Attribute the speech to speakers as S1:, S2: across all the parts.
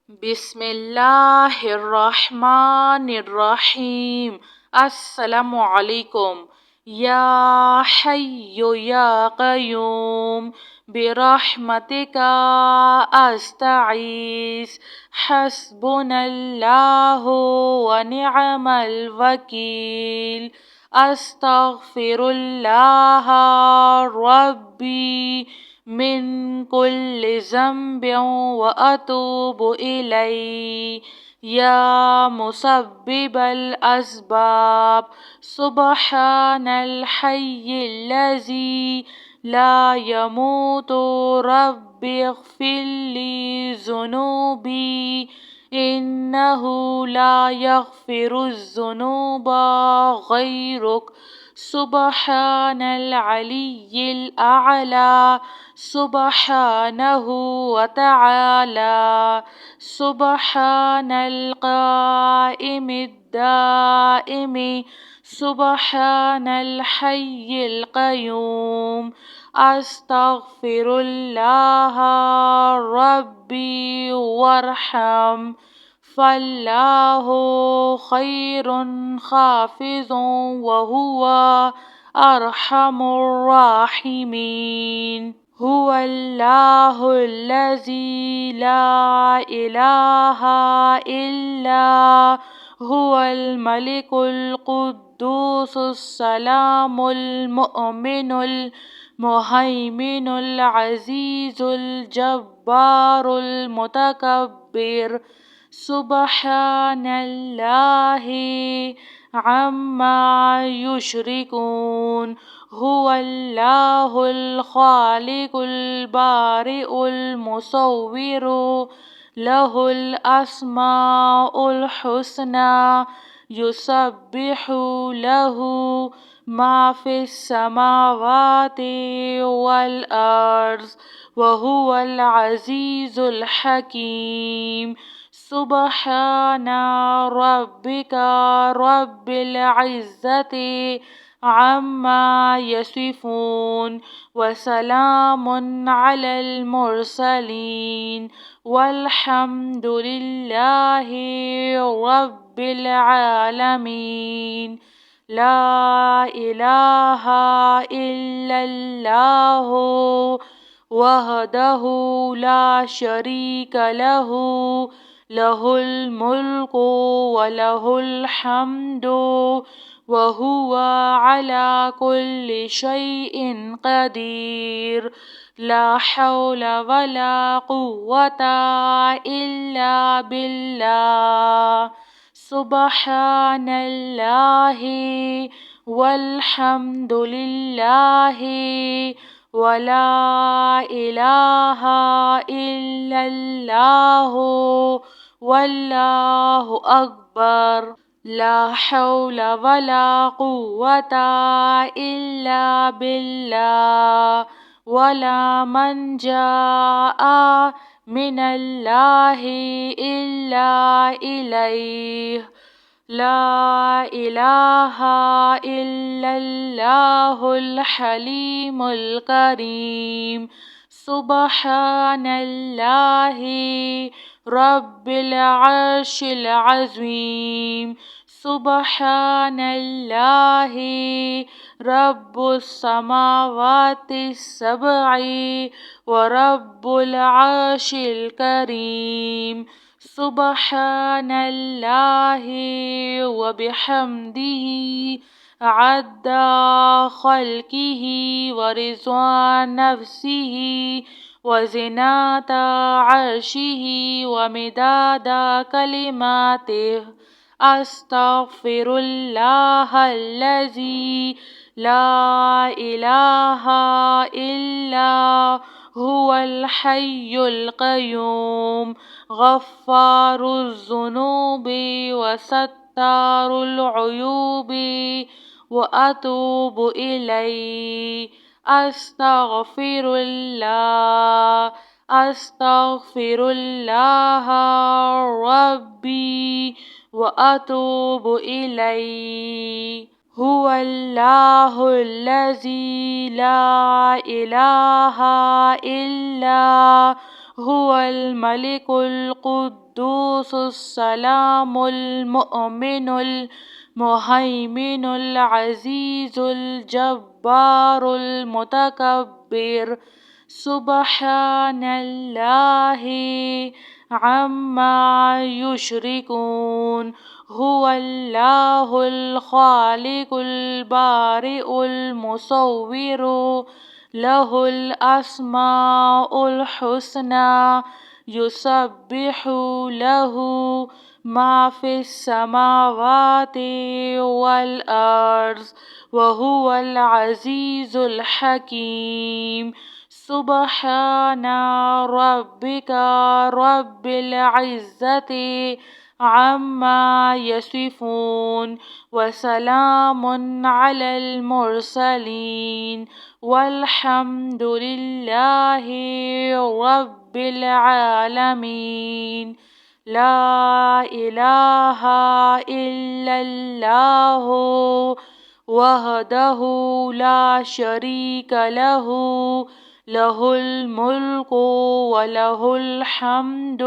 S1: بسم اللہ الرحمن الرحیم۔ السلام علیکم۔ یا حی یا قیوم برحمتک استغیث حسبنا اللہ ونعم الوکیل۔ استغفر اللہ ربی من كل ذنب وأتوب إليه يا مسبب الأسباب سبحان الحي الذي لا يموت رب اغفر لي ذنوبي إنه لا يغفر الذنوب غيرك سبحان العلي الأعلى سبحانه وتعالى سبحان القائم الدائم سبحان الحي القيوم أستغفر الله ربي وارحم فالله خير حافظ وهو أرحم الراحمين۔ هو الله الذي لا إله إلا هو الملك القدوس السلام المؤمن المهيمن العزيز الجبار المتكبر سبحان الله عما يشركون۔ هو الله الخالق البارئ المصور له الأسماء الحسنى يسبح له ما في السماوات والأرض وهو العزيز الحكيم۔ سبحان ربك رب العزة عما يصفون وسلام على المرسلين والحمد لله رب العالمين۔ لا إله إلا الله وحده لا شريك له له الملك وله الحمد وهو على كل شيء قدير۔ لا حول ولا قوة إلا بالله۔ سبحان الله والحمد لله ولا إله إلا الله والله أكبر۔ لا حول ولا قوة إلا بالله ولا منجا من الله إلا إليه۔ لا إله إلا الله الحليم الكريم۔ سبحان الله رب العرش العظيم۔ سبحان الله رب السماوات السبع ورب العرش الكريم۔ سبحان الله وبحمده عد خلقه ورضا نفسه وزنة عرشه ومداد كلماته۔ أستغفر الله الذي لا إله إلا هو الحي القيوم غفار الذنوب وستار العيوب وأتوب إليه۔ أستغفر الله أستغفر الله ربي وأتوب إليه۔ هو الله الذي لا إله إلا هو الملك القدوس السلام المؤمن المهيمن العزيز الجبار المتكبر سبحان الله عما يشركون هو الله الخالق البارئ المصور له الأسماء الحسنى يسبح له ما في السماوات والأرض وهو العزيز الحكيم سبحان ربك رب العزة عما يصفون وسلام على المرسلين والحمد لله رب العالمين لا إله إلا الله وحده لا شريك له له الملك وله الحمد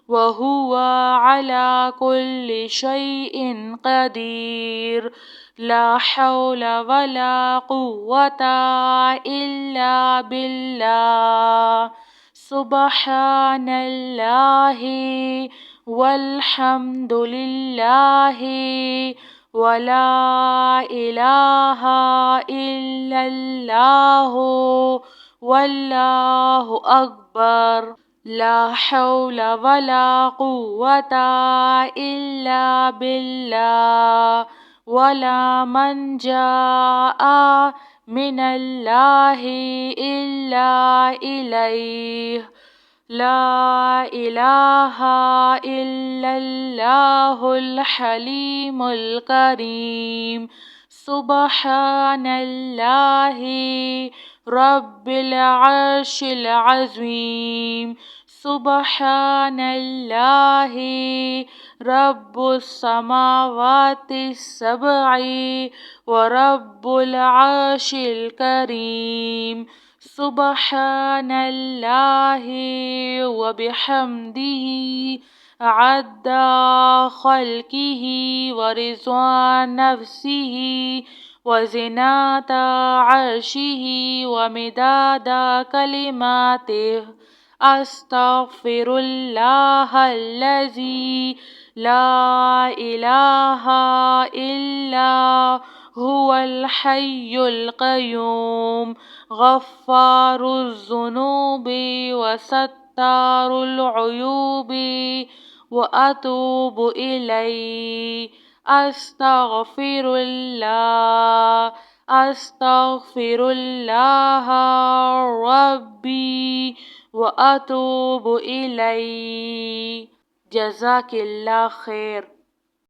S1: وهو على كل شيء قدير لا حول ولا قوة إلا بالله سبحان الله والحمد لله ولا إله إلا الله والله أكبر لا حول ولا قوة إلا بالله ولا منجا من الله إلا إليه لا إله إلا الله الحليم الكريم سبحان الله رب العرش العظيم سبحان الله رب السماوات السبع ورب العرش الكريم سبحان الله وبحمده عد خلقه ورضا نفسه وزنة عرشه ومداد كلماته أستغفر الله الذي لا إله إلا هو الحي القيوم غفار الذنوب وستار العيوب وأتوب إليه أستغفر الله أستغفر الله ربي وأتوب إليه جزاك الله خير.